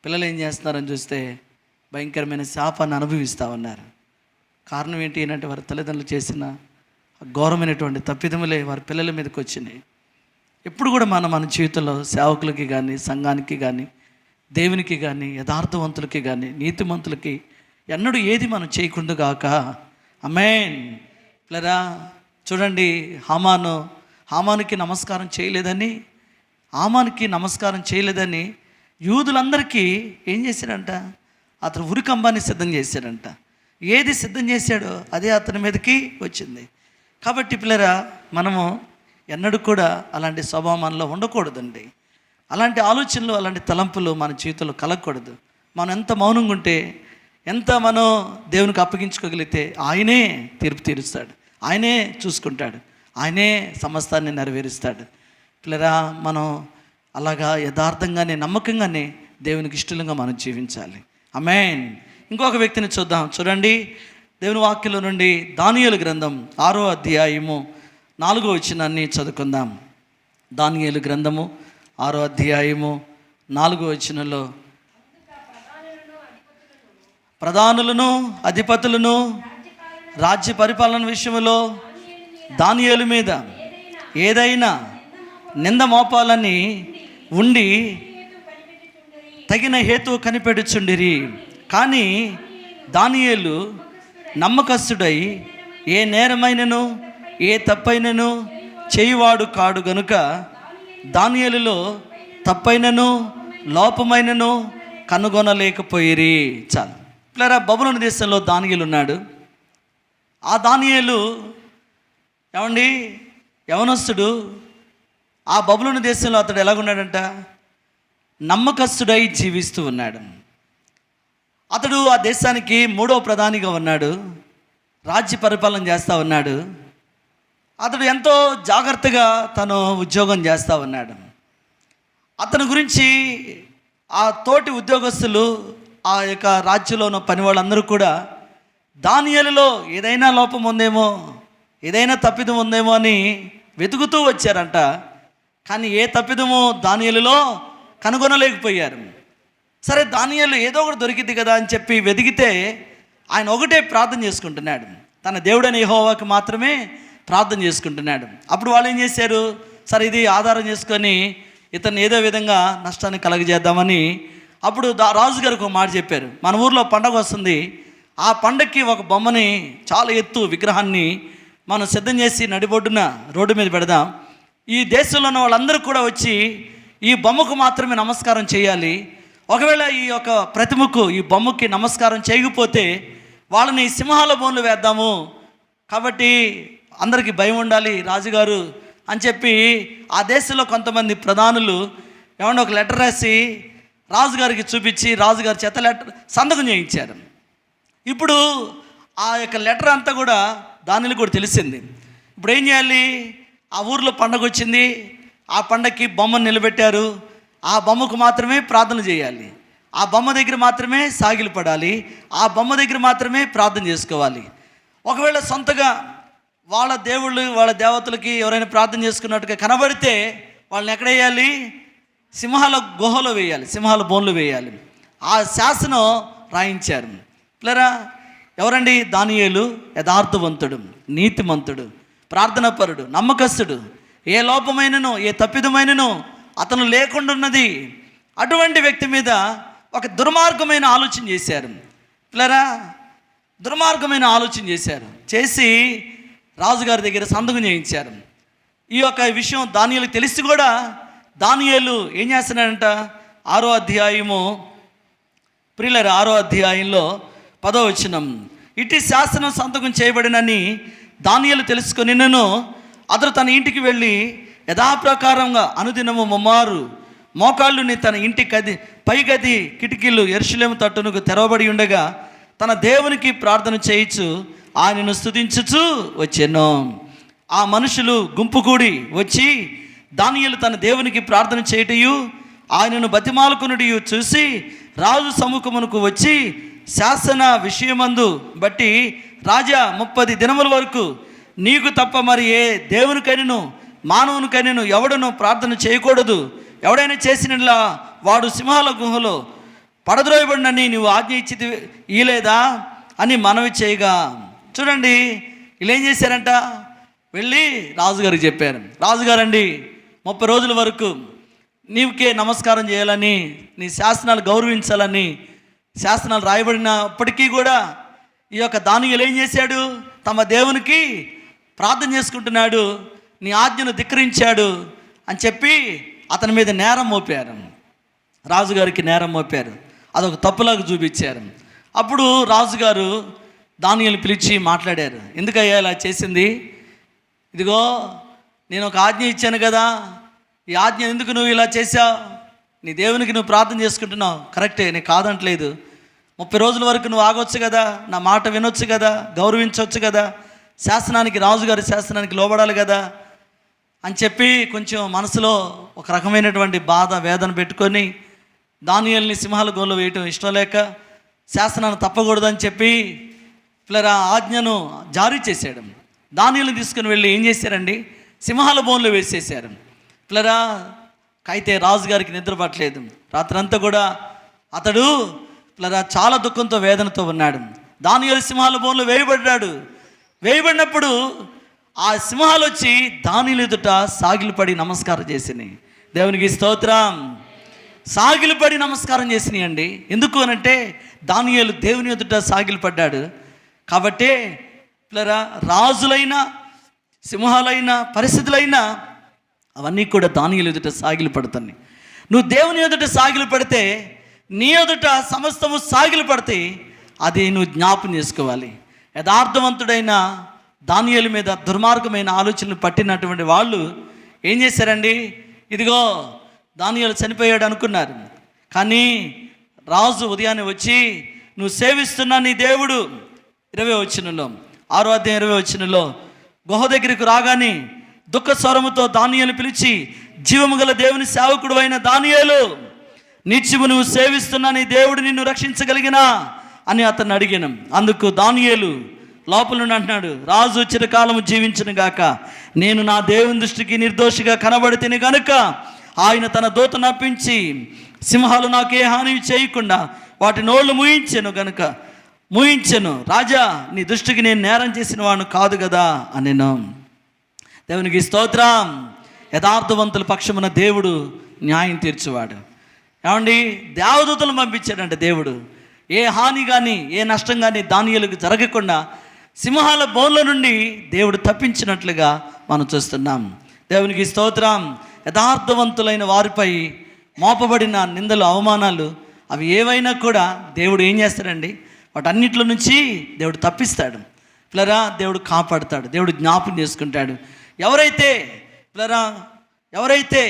పిల్లలు ఏం చేస్తున్నారని చూస్తే భయంకరమైన శాపాన్ని అనుభవిస్తూ ఉన్నారు. కారణం ఏంటి అంటే వారి తల్లిదండ్రులు చేసిన ఘోరమైనటువంటి తప్పిదములే వారి పిల్లల మీదకి వచ్చినాయి. ఎప్పుడు కూడా మన జీవితంలో సేవకులకి కానీ సంఘానికి కానీ దేవునికి కానీ యథార్థవంతులకి కానీ నీతిమంతులకి ఎన్నడూ ఏది మనం చేయకుండా గాక. ఆమేన్. పిల్లరా చూడండి, హామానుకి నమస్కారం చేయలేదని యూదులందరికీ ఏం చేశాడంట, అతను ఉరికంబాన్ని సిద్ధం చేశాడంట. ఏది సిద్ధం చేశాడో అదే అతని మీదకి వచ్చింది. కాబట్టి పిల్లరా మనము ఎన్నడూ కూడా అలాంటి స్వభావం మనలో ఉండకూడదండి. అలాంటి ఆలోచనలు అలాంటి తలంపులు మన జీవితంలో కలగకూడదు. మనం ఎంత మౌనంగా ఉంటే, ఎంత మనం దేవునికి అప్పగించుకోగలిగితే ఆయనే తీర్పు తీరుస్తాడు, ఆయనే చూసుకుంటాడు, ఆయనే సమస్తాన్ని నెరవేరుస్తాడు. పిల్లరా మనం అలాగా యథార్థంగానే నమ్మకంగానే దేవునికి ఇష్టంగా మనం జీవించాలి. ఆమేన్. ఇంకొక వ్యక్తిని చూడండి దేవుని వాక్యంలో నుండి దానియేలు గ్రంథం 6వ అధ్యాయము 4వ వచనాన్ని చదువుకుందాం. దానియేలు గ్రంథము 6వ అధ్యాయము 4వ వచనంలో ప్రధానులను అధిపతులను రాజ్య పరిపాలన విషయంలో దానియేలు మీద ఏదైనా నింద మోపాలని ఉండి తగిన హేతువు కనిపెడుచుండిరి. కానీ దానియేలు నమ్మకస్తుడై ఏ నేరమైనను ఏ తప్పైనను చేయువాడు కాడు గనుక దానియేలులో తప్పైనను లోపమైనను కనుగొనలేకపోయిరి. చాలు పిల్లరా, బబులోను దేశంలో దానియేలు ఉన్నాడు. ఆ దానియేలు ఏమండి యవనస్తుడు. ఆ బబులోను దేశంలో అతడు ఎలాగున్నాడంట, నమ్మకస్తుడై జీవిస్తూ ఉన్నాడు. అతడు ఆ దేశానికి 3వ ప్రధానిగా ఉన్నాడు, రాజ్య పరిపాలన చేస్తూ ఉన్నాడు. అతడు ఎంతో జాగ్రత్తగా తను ఉద్యోగం చేస్తూ ఉన్నాడు. అతని గురించి ఆ తోటి ఉద్యోగస్తులు, ఆ యొక్క రాజ్యంలో ఉన్న పని వాళ్ళందరూ కూడా దానియేలులో ఏదైనా లోపం ఉందేమో, ఏదైనా తప్పిదం ఉందేమో అని వెతుకుతూ వచ్చారంట. కానీ ఏ తప్పిదమో దానియేలులో కనుగొనలేకపోయారు. సరే దానియేలు ఏదో ఒకటి దొరికింది కదా అని చెప్పి వెతికితే ఆయన ఒకటే ప్రార్థన చేసుకుంటున్నాడు, తన దేవుడైన యెహోవాకు మాత్రమే ప్రార్థన చేసుకుంటున్నాడు. అప్పుడు వాళ్ళు ఏం చేశారు, సరే ఇది ఆధారం చేసుకొని ఇతన్ని ఏదో విధంగా నష్టాన్ని కలగజేద్దామని అప్పుడు రాజుగారికి ఒక మాట చెప్పారు, మన ఊర్లో పండగ వస్తుంది, ఆ పండగకి ఒక బొమ్మని చాలా ఎత్తు విగ్రహాన్ని మనం సిద్ధం చేసి నడిబొడ్డున రోడ్డు మీద పెడదాం. ఈ దేశంలో ఉన్న వాళ్ళందరూ కూడా వచ్చి ఈ బొమ్మకు మాత్రమే నమస్కారం చేయాలి. ఒకవేళ ఈ యొక్క ప్రతిమకు ఈ బొమ్మకి నమస్కారం చేయకపోతే వాళ్ళని సింహాల బోన్లు వేద్దాము, కాబట్టి అందరికీ భయం ఉండాలి రాజుగారు అని చెప్పి ఆ దేశంలో కొంతమంది ప్రధానులు ఏమన్నా ఒక లెటర్ రాసి రాజుగారికి చూపించి రాజుగారి చేత లెటర్ సంతకం చేయించారు. ఇప్పుడు ఆ యొక్క లెటర్ అంతా కూడా దానిలో కూడా తెలిసింది. ఇప్పుడు ఏం చేయాలి, ఆ ఊర్లో పండగ వచ్చింది, ఆ పండగకి బొమ్మను నిలబెట్టారు, ఆ బొమ్మకు మాత్రమే ప్రార్థన చేయాలి, ఆ బొమ్మ దగ్గర మాత్రమే సాగిలు పడాలి, ఆ బొమ్మ దగ్గర మాత్రమే ప్రార్థన చేసుకోవాలి. ఒకవేళ సొంతగా వాళ్ళ దేవుళ్ళు వాళ్ళ దేవతలకి ఎవరైనా ప్రార్థన చేసుకున్నట్టుగా కనబడితే వాళ్ళని ఎక్కడ వేయాలి, సింహాల గుహలో వేయాలి, సింహాల బోన్లు వేయాలి. ఆ శాసనం రాయించారు. పిల్లరా ఎవరండి, దానియేలు యథార్థవంతుడు, నీతిమంతుడు, ప్రార్థనాపరుడు, నమ్మకస్తుడు, ఏ లోపమైనను ఏ తప్పిదమైనను అతను లేకుండా ఉన్నది. అటువంటి వ్యక్తి మీద ఒక దుర్మార్గమైన ఆలోచన చేశారు. పిల్లరా దుర్మార్గమైన ఆలోచన చేసి రాజుగారి దగ్గర సంతకం చేయించారు. ఈ యొక్క విషయం దానియేలుకు తెలిసి కూడా దానియేలు ఏం చేస్తున్నాడంట, 6వ అధ్యాయము ప్రియులారా 6వ అధ్యాయంలో 10వ వచనం, ఇటు శాసనం సంతకం చేయబడినని దానియేలు తెలుసుకొని అతడు తన ఇంటికి వెళ్ళి యథాప్రకారంగా అనుదినము ముమ్మారు మోకాళ్ళుని తన ఇంటి పై గది కిటికీలు యెరూషలేము తట్టునకు తెరవబడి ఉండగా తన దేవునికి ప్రార్థన చేయించు ఆయనను స్తుతించుచు వచ్చెను. ఆ మనుషులు గుంపు కూడి వచ్చి దానియేలు తన దేవునికి ప్రార్థన చేయటయు ఆయనను బతిమాలుకొనుటయు చూసి రాజు సముఖమునకు వచ్చి, శాసన విషయమందు బట్టి రాజా 30 దినముల వరకు నీకు తప్ప మరి ఏ దేవునికైనను మానవునికైనను ఎవడను ప్రార్థన చేయకూడదు, ఎవడైనా చేసినట్లా వాడు సింహాల గుహలో పడద్రోయబడినని నువ్వు ఆజ్ఞ ఇచ్చి ఇయలేదా అని మనవి చేయగా. చూడండి, వీళ్ళు ఏం చేశారంట, వెళ్ళి రాజుగారికి చెప్పారు. రాజుగారండి 30 రోజుల వరకు నీవుకే నమస్కారం చేయాలని, నీ శాసనాలు గౌరవించాలని శాసనాలు రాయబడినప్పటికీ కూడా ఈ యొక్క దానియేలు ఏం చేశాడు, తమ దేవునికి ప్రార్థన చేసుకుంటున్నాడు, నీ ఆజ్ఞను ధిక్కరించాడు అని చెప్పి అతని మీద నేరం మోపారు. రాజుగారికి నేరం మోపారు, అదొక తప్పులాగా చూపించారు. అప్పుడు రాజుగారు దానియేలుని పిలిచి మాట్లాడారు. ఎందుకయ్యా ఇలా చేసింది? ఇదిగో నేను ఒక ఆజ్ఞ ఇచ్చాను కదా, ఈ ఆజ్ఞ ఎందుకు నువ్వు ఇలా చేశావు? నీ దేవునికి నువ్వు ప్రార్థన చేసుకుంటున్నావు, కరెక్టే, నేను కాదంటలేదు. 30 రోజుల వరకు నువ్వు ఆగొచ్చు కదా, నా మాట వినొచ్చు కదా, గౌరవించవచ్చు కదా, శాసనానికి రాజుగారి శాసనానికి లోబడాలి కదా అని చెప్పి కొంచెం మనసులో ఒక రకమైనటువంటి బాధ వేదన పెట్టుకొని దానియేలుని సింహాల గోల్లో వేయటం ఇష్టం లేక శాసనాన్ని తప్పకూడదని చెప్పి పిల్లరా ఆజ్ఞను జారీ చేశాడు. దానియేలుని తీసుకుని వెళ్ళి ఏం చేశారండి, సింహాల బోన్లో వేసేసారు. పిల్లరా అయితే రాజుగారికి నిద్ర పట్టలేదు. రాత్రంతా కూడా అతడు పిల్లరా చాలా దుఃఖంతో వేదనతో ఉన్నాడు. దానియేలు సింహాల బోన్లో వేయబడినప్పుడు ఆ సింహాలు వచ్చి దానియేలు ఎదుట సాగిలపడి నమస్కారం చేసినాయి. దేవునికి స్తోత్రం. సాగిలపడి నమస్కారం చేసినాయి అండి. ఎందుకు అనంటే దానియేలు దేవుని ఎదుట సాగిలపడ్డాడు కాబట్టి. పిల్లరా రాజులైన సింహాలైన పరిస్థితులైనా అవన్నీ కూడా దానియేలు ఎదుట సాగిలు పడుతున్నాయి. నువ్వు దేవుని ఎదుట సాగిలు పడితే నీ ఎదుట సమస్తము సాగిలు పడతాయి. అది నువ్వు జ్ఞాపం చేసుకోవాలి. యథార్థవంతుడైన దానియేలు మీద దుర్మార్గమైన ఆలోచనలు పట్టినటువంటి వాళ్ళు ఏం చేశారండి, ఇదిగో దానియేలు చనిపోయాడు అనుకున్నారు. కానీ రాజు ఉదయాన్నే వచ్చి నువ్వు సేవిస్తున్న నీ దేవుడు 20వ వచనంలో 6వ అధ్యాయం 20వ వచనంలో గుహ దగ్గరికి రాగానే దుఃఖ స్వరముతో దానియేలు పిలిచి, జీవము గల దేవుని సేవకుడు అయిన దానియేలు, నిత్యము నువ్వు సేవిస్తున్న నీ దేవుడు నిన్ను రక్షించగలిగినా అని అతన్ని అడిగాను. అందుకు దానియేలు లోపల నుండి అంటున్నాడు, రాజు చిరకాలము జీవించును గాక, నేను నా దేవుని దృష్టికి నిర్దోషిగా కనబడితేనే కనుక ఆయన తన దూతను అప్పించి సింహాలు నాకే హాని చేయకుండా వాటి నోళ్ళు మూయించెను. రాజా, నీ దృష్టికి నేను నేరం చేసిన వాడిని కాదు కదా అని. దేవునికి స్తోత్రం. యథార్థవంతుల పక్షమున దేవుడు న్యాయం తీర్చువాడు. ఏమండి, దేవదూతలను పంపించాడంటే దేవుడు ఏ హాని కానీ ఏ నష్టం కానీ దానియేలుకు జరగకుండా సింహాల బోన్ల నుండి దేవుడు తప్పించినట్లుగా మనం చూస్తున్నాం. దేవునికి స్తోత్రం. యథార్థవంతులైన వారిపై మోపబడిన నిందలు అవమానాలు అవి ఏవైనా కూడా దేవుడు ఏం చేస్తాడండి, వాటన్నిటిలో నుంచి దేవుడు తప్పిస్తాడు. పిల్లరా దేవుడు కాపాడుతాడు, దేవుడు జ్ఞాపకం చేసుకుంటాడు. ఎవరైతే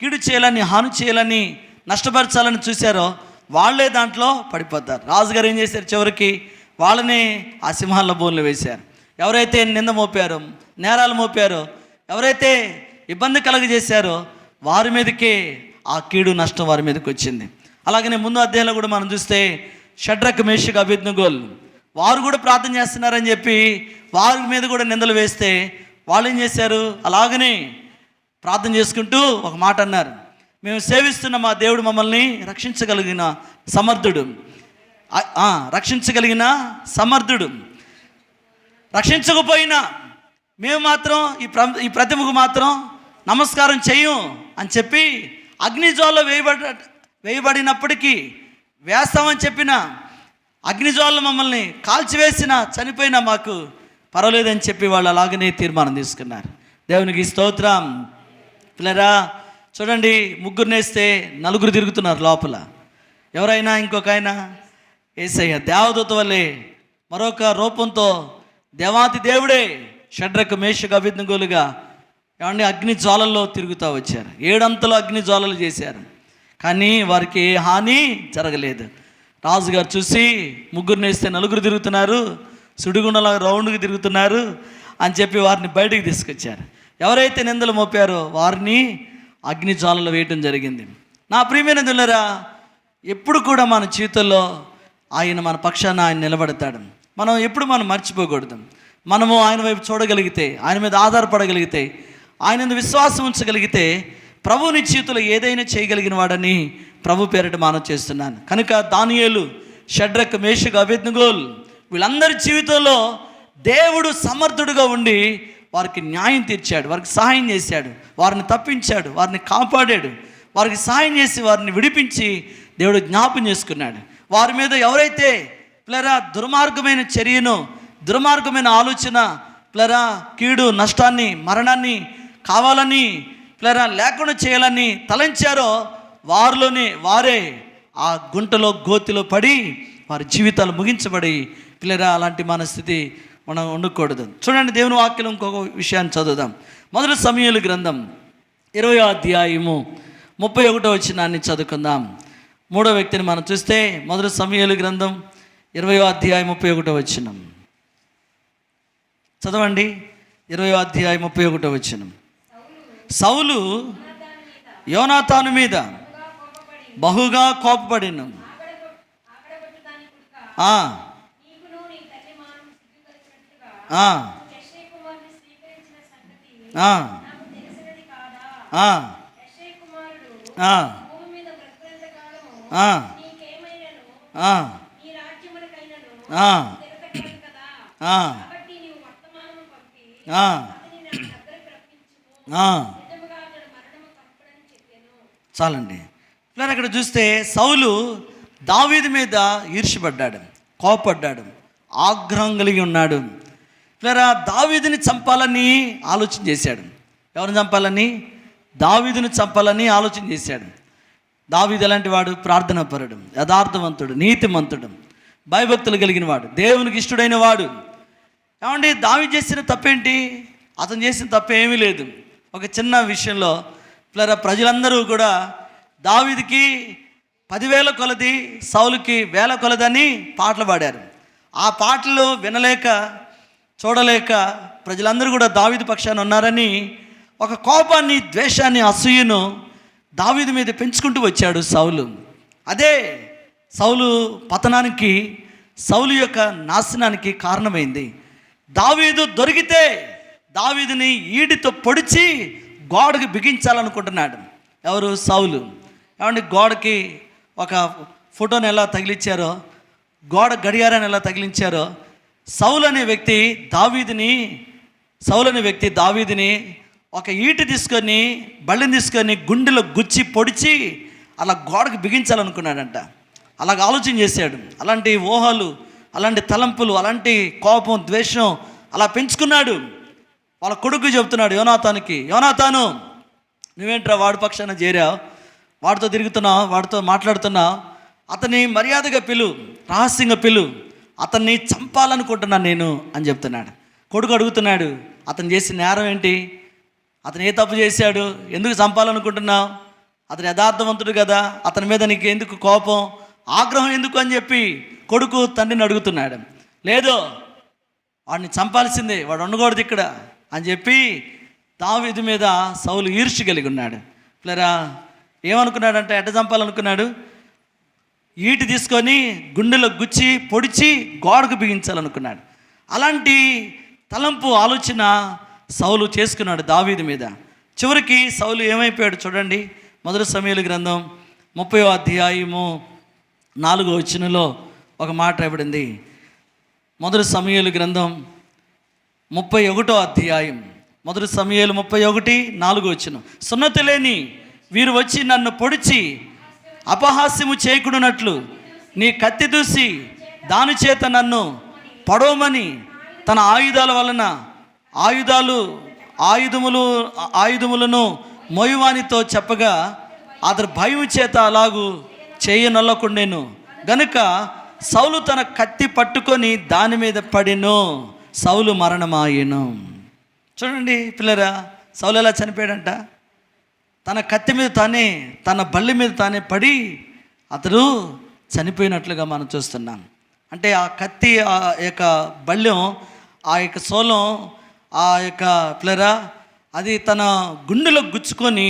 కీడు చేయాలని హాని చేయాలని నష్టపరచాలని చూశారో వాళ్ళే దాంట్లో పడిపోతారు. రాజుగారు ఏం చేశారు, చివరికి వాళ్ళని ఆ సింహాల బోన్లు వేశారు. ఎవరైతే నింద మోపారో, నేరాలు మోపారో, ఎవరైతే ఇబ్బంది కలగజేశారో వారి మీదకే ఆ కీడు నష్టం వారి మీదకి వచ్చింది. అలాగనే ముందు అధ్యాయంలో కూడా మనం చూస్తే షడ్రక్ మేషక్ అబేద్నెగోలు వారు కూడా ప్రార్థన చేస్తున్నారని చెప్పి వారి మీద కూడా నిందలు వేస్తే వాళ్ళు ఏం చేశారు, అలాగనే ప్రార్థన చేసుకుంటూ ఒక మాట అన్నారు, మేము సేవిస్తున్న మా దేవుడు మమ్మల్ని రక్షించగలిగిన సమర్థుడు, రక్షించకపోయినా మేము మాత్రం ఈ ప్రతిమకు మాత్రం నమస్కారం చెయ్యం అని చెప్పి అగ్నిజ్వాలలో వేయబడినప్పటికీ వేస్తామని చెప్పిన అగ్నిజ్వాలలు మమ్మల్ని కాల్చివేసినా చనిపోయినా మాకు పర్వాలేదని చెప్పి వాళ్ళు అలాగనే తీర్మానం తీసుకున్నారు. దేవునికి స్తోత్రం. పిల్లరా చూడండి, ముగ్గురు నేస్తే నలుగురు తిరుగుతున్నారు లోపల. ఎవరైనా ఇంకొక ఆయన యేసయ్య దేవదూత వల్లే మరొక రూపంతో దేవాతి దేవుడే షడ్రకు మేషకు అబేద్నెగోలుగా ఏమండి అగ్ని జ్వాలల్లో తిరుగుతూ వచ్చారు. 7 అంతలు అగ్ని జ్వాలలు చేశారు, కానీ వారికి ఏ హాని జరగలేదు. రాజుగారు చూసి ముగ్గురు నేస్తే నలుగురు తిరుగుతున్నారు, సుడిగుండలా రౌండ్కి తిరుగుతున్నారు అని చెప్పి వారిని బయటికి తీసుకొచ్చారు. ఎవరైతే నిందలు మోపారో వారిని అగ్ని జ్వాలలో వేయటం జరిగింది. నా ప్రియమైన దుల్లరా, ఎప్పుడు కూడా మన జీవితంలో ఆయన మన పక్షాన ఆయన నిలబడతాడు. మనం ఎప్పుడు మర్చిపోకూడదు. మనము ఆయన వైపు చూడగలిగితే, ఆయన మీద ఆధారపడగలిగితే, ఆయన మీద విశ్వాసం ఉంచగలిగితే ప్రభువుని జీవితంలో ఏదైనా చేయగలిగిన వాడని ప్రభు పేరిట మనం చేస్తున్నాను. కనుక దానియేలు, షడ్రకు, మేషకు, అబేద్నెగోలు వీళ్ళందరి జీవితంలో దేవుడు సమర్థుడుగా ఉండి వారికి న్యాయం తీర్చాడు, వారికి సహాయం చేశాడు, వారిని తప్పించాడు, వారిని కాపాడాడు, వారికి సహాయం చేసి వారిని విడిపించి దేవుడు జ్ఞాపం చేసుకున్నాడు. వారి మీద ఎవరైతే పిల్లరా దుర్మార్గమైన చర్యను, దుర్మార్గమైన ఆలోచన, పిల్లరా కీడు, నష్టాన్ని, మరణాన్ని కావాలని పిల్లరా లేకుండా చేయాలని తలంచారో వారే ఆ గుంటలో గోతిలో పడి వారి జీవితాలు ముగించబడి పిల్లరా అలాంటి మనస్థితి మనం ఉండకూడదు. చూడండి, దేవుని వాక్యం ఇంకొక విషయాన్ని చదువుదాం. మొదటి సమూయేలు గ్రంథం 20వ అధ్యాయము 31వ వచనాన్ని చదువుకుందాం. 3వ వ్యక్తిని మనం చూస్తే మొదటి సమూయేలు గ్రంథం 20వ అధ్యాయం 31వ వచనం చదవండి. 20వ అధ్యాయం 31వ వచనం. సౌలు యోనాతాను మీద బహుగా కోపపడిను. చాలండి. ఇలా అక్కడ చూస్తే సౌలు దావీదు మీద ఈర్ష్యపడ్డాడు, కోపపడ్డాడు, ఆగ్రహం కలిగి ఉన్నాడు. ఇలా దావీదుని చంపాలని ఆలోచన చేశాడు. ఎవరిని చంపాలని? దావీదుని చంపాలని ఆలోచన చేశాడు. దావీదు ఎలాంటి వాడు? ప్రార్థనాపరుడు, యథార్థవంతుడు, నీతిమంతుడు, భయభక్తులు కలిగిన వాడు, దేవునికి ఇష్టడైన వాడు. ఏమండి, దావీదు చేసిన తప్పేంటి? అతను చేసిన తప్పేమీ లేదు. ఒక చిన్న విషయంలో పిల్లరా ప్రజలందరూ కూడా దావీదుకి 10,000 కొలది, సౌలుకి 1,000 కొలదని పాటలు పాడారు. ఆ పాటలు వినలేక చూడలేక ప్రజలందరూ కూడా దావీదు పక్షాన ఉన్నారని ఒక కోపాన్ని, ద్వేషాన్ని, అసూయను దావీదు మీద పెంచుకుంటూ వచ్చాడు సౌలు. అదే సౌలు పతనానికి, సౌలు యొక్క నాశనానికి కారణమైంది. దావీదు దొరికితే దావీదుని ఈడితో పొడిచి గోడకి బిగించాలనుకుంటున్నాడు. ఎవరు? సౌలు. ఏమంటే గోడకి ఒక ఫోటోని ఎలా తగిలించారో, గోడ గడియారాన్ని ఎలా తగిలించారో, సౌలు అనే వ్యక్తి దావీదుని ఒక ఈటి తీసుకొని, బళ్ళని తీసుకొని గుండెలో గుచ్చి పొడిచి అలా గోడకు బిగించాలనుకున్నాడంట. అలాగ ఆలోచన చేశాడు. అలాంటి ఊహలు, అలాంటి తలంపులు, అలాంటి కోపం, ద్వేషం అలా పెంచుకున్నాడు. వాళ్ళ కొడుకు చెబుతున్నాడు యోనాతానుకి, యోనాతాను నువ్వేంట్రా వాడి పక్షాన చేరావు, వాడితో తిరుగుతున్నావు, వాడితో మాట్లాడుతున్నావు, అతన్ని మర్యాదగా పిలు, రహస్యంగా పిలు, అతన్ని చంపాలనుకుంటున్నాను నేను అని చెప్తున్నాడు. కొడుకు అడుగుతున్నాడు, అతను చేసిన నేరం ఏంటి? అతను ఏ తప్పు చేశాడు? ఎందుకు చంపాలనుకుంటున్నావు? అతను యథార్థవంతుడు కదా, అతని మీద నీకు ఎందుకు కోపం, ఆగ్రహం ఎందుకు అని చెప్పి కొడుకు తండ్రిని అడుగుతున్నాడు. లేదు, వాడిని చంపాల్సిందే, వాడు ఉండకూడదు ఇక్కడ అని చెప్పి దావీదు మీద సౌలు ఈర్ష్య కలిగి ఉన్నాడు. పిల్లరా ఏమనుకున్నాడంటే, ఎట్ట చంపాలనుకున్నాడు? ఈటి తీసుకొని గుండెలో గుచ్చి పొడిచి గోడకు బిగించాలనుకున్నాడు. అలాంటి తలంపు, ఆలోచన సౌలు చేసుకున్నాడు దావీదు మీద. చివరికి సౌలు ఏమైపోయాడు చూడండి. మొదటి సమూయేలు గ్రంథం 30వ అధ్యాయము 4వ వచనంలో ఒక మాట రాయబడింది. మొదటి సమూయేలు గ్రంథం 31వ అధ్యాయం, మొదటి సమూయేలు 31:4 వచనం. సున్నతి లేని వీరు వచ్చి నన్ను పొడిచి అపహాస్యము చేయకున్నట్లు నీ కత్తి దూసి దాని చేత నన్ను పడవమని తన ఆయుధాల వలన ఆయుధములను మోయువానితో చెప్పగా అతడు భయం చేత అలాగూ చేయనొల్లకుండెను గనుక సౌలు తన కత్తి పట్టుకొని దాని మీద పడిను, సౌలు మరణమాయెను. చూడండి పిల్లరా, సౌలు ఎలా చనిపోయాడంట? తన కత్తి మీద తానే, తన బల్లి మీద తానే పడి అతడు చనిపోయినట్లుగా మనం చూస్తున్నాం. అంటే ఆ కత్తి, ఆ యొక్క బల్యం, ఆ యొక్క సోలం, ఆ యొక్క పిల్లరా అది తన గుండెలో గుచ్చుకొని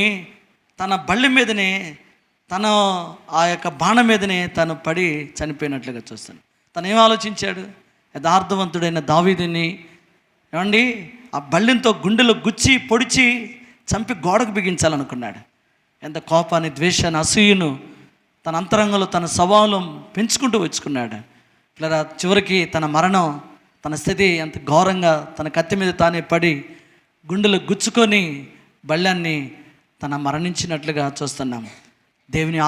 తన బల్లి మీదనే, తన ఆ యొక్క బాణం మీదనే తను పడి చనిపోయినట్లుగా చూస్తాను. తను ఏం ఆలోచించాడు? యథార్థవంతుడైన దావీదుని ఏమండి ఆ బల్యంతో గుండెలో గుచ్చి పొడిచి చంపి గోడకు బిగించాలనుకున్నాడు. ఎంత కోపాన్ని, ద్వేషాన్ని, అసూయను తన అంతరంగంలో తన స్వభావం పెంచుకుంటూ వచ్చుకున్నాడు. ఇలా చివరికి తన మరణం, తన స్థితి ఎంత ఘోరంగా తన కత్తి మీద తానే పడి గుండెలు గుచ్చుకొని బల్యాన్ని తన మరణించినట్లుగా చూస్తున్నాం. దేవుని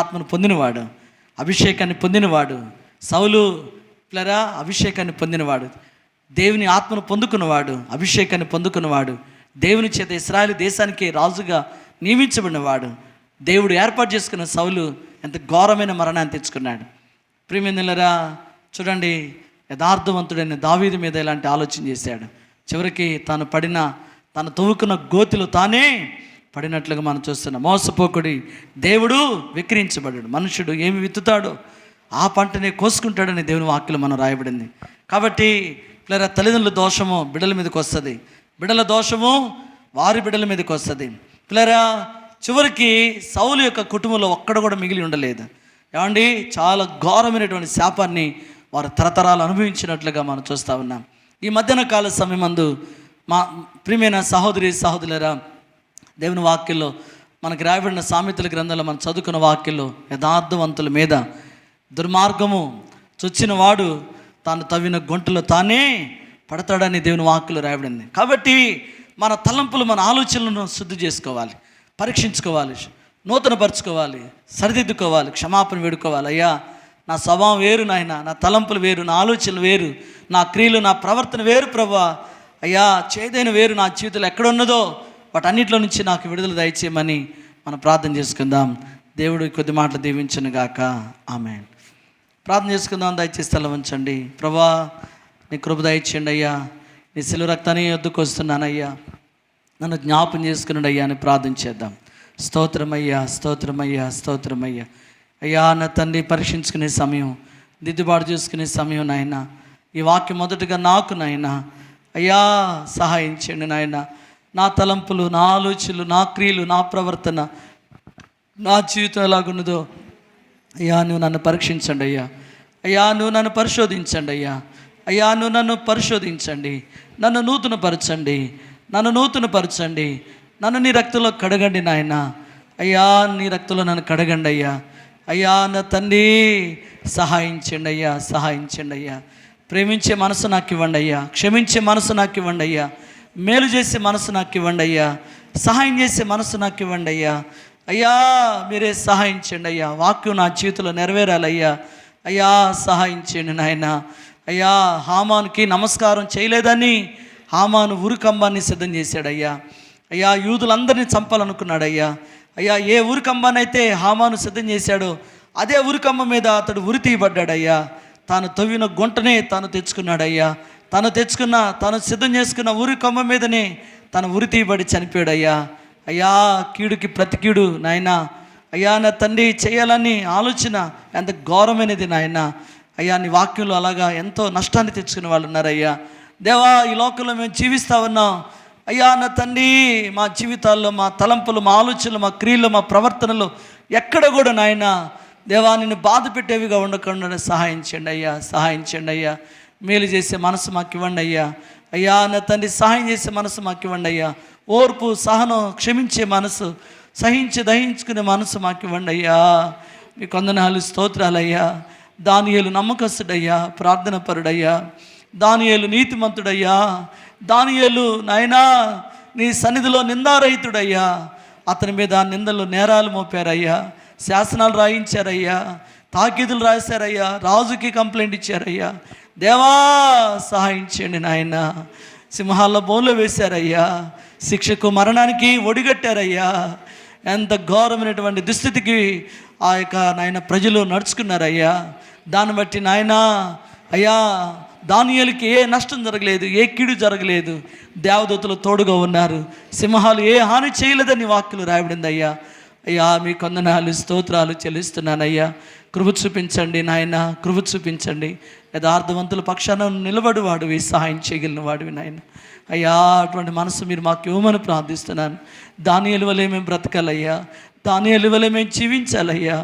ఆత్మను పొందినవాడు, అభిషేకాన్ని పొందినవాడు సౌలు. పిల్లరా, అభిషేకాన్ని పొందినవాడు, దేవుని ఆత్మను పొందుకున్నవాడు, అభిషేకాన్ని పొందుకున్నవాడు, దేవుని చేత ఇశ్రాయేలు దేశానికి రాజుగా నియమించబడినవాడు. దేవుడు ఏర్పాటు చేసుకున్న సౌలు ఎంత ఘోరమైన మరణాన్ని తెచ్చుకున్నాడు. ప్రియమిత్రులారా, చూడండి, యథార్థవంతుడైన దావీదు మీద ఇలాంటి ఆలోచన చేశాడు. చివరికి తాను తవ్వుకున్న గోతిలో తానే పడినట్లుగా మనం చూస్తున్నాం. మోసపోకుడి దేవుడు విక్రించబడాడు. మనుషుడు ఏమి విత్తుతాడో ఆ పంటనే కోసుకుంటాడని దేవుని వాక్యలో మనం రాయబడింది. కాబట్టి పిల్లల తల్లిదండ్రుల దోషము బిడ్డల మీదకి వస్తుంది, బిడ్డల దోషము వారి బిడ్డల మీదకి వస్తుంది. పిల్లరా, చివరికి సౌలు యొక్క కుటుంబంలో ఒక్కడ కూడా మిగిలి ఉండలేదు. ఏమండి, చాలా ఘోరమైనటువంటి శాపాన్ని వారు తరతరాలు అనుభవించినట్లుగా మనం చూస్తూ ఉన్నాం. ఈ మధ్యాహ్న కాల సమయమందు మా ప్రియమైన సహోదరులరా, దేవుని వాక్యంలో మనకి రాయబడిన సామెతల గ్రంథంలో మనం చదువుకున్న వాక్యంలో యథార్థవంతుల మీద దుర్మార్గము చొచ్చిన వాడు తాను తవ్విన గుంటలో తానే పడతాడని దేవుని వాక్యంలో రాయబడింది. కాబట్టి మన తలంపులు, మన ఆలోచనలను శుద్ధి చేసుకోవాలి, పరీక్షించుకోవాలి, నూతనపరచుకోవాలి, సరిదిద్దుకోవాలి, క్షమాపణ వేడుకోవాలి. అయ్యా, నా స్వభావం వేరు నాయన, నా తలంపులు వేరు, నా ఆలోచనలు వేరు, నా క్రియలు, నా ప్రవర్తన వేరు ప్రభువా. అయ్యా, చేదైన వేరు నా జీవితంలో ఎక్కడున్నదో వాటన్నిటిలో నుంచి నాకు విడుదల దయచేయమని మనం ప్రార్థన చేసుకుందాం. దేవుడు కొద్ది మాటలు దీవించును గాక. ఆమేన్. ప్రార్థన చేసుకుందాం. దయచేసి తల వంచండి. ప్రభువా, నీ కృప దయచేయండి అయ్యా. నీ శిలువ రక్తాన్ని వద్దకు వస్తున్నానయ్యా, నన్ను జ్ఞాపం చేసుకున్నాడు అయ్యా అని ప్రార్థన చేద్దాం. స్తోత్రమయ్యా, స్తోత్రమయ్యా, స్తోత్రమయ్యా. అయ్యా, నా తండ్రి పరీక్షించుకునే సమయం, దిద్దుబాటు చేసుకునే సమయం నాయన. ఈ వాక్యం మొదటగా నాకు నాయన అయ్యా సహాయం చేయండి నాయన. నా తలంపులు, నా ఆలోచనలు, నా క్రియలు, నా ప్రవర్తన, నా జీవితం ఎలాగున్నదో అయ్యా నువ్వు నన్ను పరీక్షించండి అయ్యా. అయ్యా, నువ్వు నన్ను పరిశోధించండి అయ్యా. అయ్యా, నువ్వు నన్ను పరిశోధించండి, నన్ను నూతనపరచండి, నన్ను నీ రక్తంలో కడగండి నాయన. అయ్యా, నీ రక్తంలో నన్ను కడగండి అయ్యా. అయ్యా, నా తండ్రి సహాయించండి అయ్యా. ప్రేమించే మనసు నాకు ఇవ్వండి అయ్యా. క్షమించే మనసు నాకు ఇవ్వండి అయ్యా. మేలు చేసే మనసు నాకు ఇవ్వండి అయ్యా. సహాయం చేసే మనసు నాకు ఇవ్వండి అయ్యా. అయ్యా, మీరే సహాయించండి అయ్యా. వాక్యం నా జీవితంలో నెరవేరాలయ్యా. అయ్యా, సహాయించండి నాయన. అయ్యా, హామానుకి నమస్కారం చేయలేదని హామాను ఉరికంబాన్ని సిద్ధం చేశాడయ్యా. అయ్యా, యూదులందరినీ చంపాలనుకున్నాడయ్యా. అయ్యా, ఏ ఉరికంబానైతే హామాను సిద్ధం చేశాడో అదే ఉరికంబ మీద అతడు ఉరి తీయబడ్డాడయ్యా. తాను తవ్విన గుంటనే తాను తెచ్చుకున్నాడయ్యా. తాను సిద్ధం చేసుకున్న ఉరికంబ మీదనే తను ఉరి తీయబడి చనిపోయాడయ్యా. అయ్యా, కీడుకి ప్రతి కీడు నాయన. అయ్యా, నా తండ్రి చేయాలని ఆలోచన ఎంత ఘోరమైనది నాయన. అయ్యా, నీ వాక్యంలో అలాగా ఎంతో నష్టాన్ని తెచ్చుకునే వాళ్ళు ఉన్నారయ్యా. దేవా, ఈ లోకంలో మేము జీవిస్తూ ఉన్నాం అయ్యా. నా తండ్రి, మా జీవితాల్లో, మా తలంపులు, మా ఆలోచనలు, మా క్రియలు, మా ప్రవర్తనలు ఎక్కడ కూడా నాయన దేవా నిన్ను బాధ పెట్టేవిగా ఉండకుండా సహాయం చేయండి అయ్యా. మేలు చేసే మనసు మాకు ఇవ్వండి అయ్యా. అయ్యా, నా తండ్రి, సహాయం చేసే మనసు మాకు ఇవ్వండి అయ్యా. ఓర్పు, సహనం, క్షమించే మనసు, దహించుకునే మనసు మాకు ఇవ్వండి అయ్యా. మీకు వందనాలు, స్తోత్రాలయ్యా. దానియేలు నమ్మకస్తుడయ్యా, ప్రార్థన పరుడయ్యా. దానియేలు నీతిమంతుడయ్యా. దానియేలు నాయనా నీ సన్నిధిలో నిందారహితుడయ్యా. అతని మీద నిందలు, నేరాలు మోపారయ్యా, శాసనాలు రాయించారయ్యా. తాకీదులు రాశారయ్యా, రాజుకి కంప్లైంట్ ఇచ్చారయ్యా. దేవా సహాయం చేయండి నాయన. సింహాల్లో బోన్లో వేశారయ్యా, శిక్షకు మరణానికి ఒడిగట్టారయ్యా. ఎంత ఘోరమైనటువంటి దుస్థితికి ఆ యొక్క నాయన ప్రజలు నడుచుకున్నారయ్యా. దాన్ని బట్టి నాయన అయ్యా, దానియేలుకి ఏ నష్టం జరగలేదు, ఏ కీడు జరగలేదు. దేవదూతలు తోడుగా ఉన్నారు, సింహాలు ఏ హాని చేయలేదని వాక్యలు రాయబడింది అయ్యా. అయ్యా మీ కొందనాలు స్తోత్రాలు చెల్లిస్తున్నానయ్యా. కృప చూపించండి నాయన, కృప చూపించండి. యథార్థవంతుల పక్షాన నిలబడి వాడివి, సహాయం చేయగలిగిన వాడివి నాయన. అయ్యా అటువంటి మనసు మీరు మాకు ఇవ్వమని ప్రార్థిస్తున్నాను. దానియేలు వలె మేము బ్రతకాలయ్యా, దానియేలు వలె మేము జీవించాలయ్యా.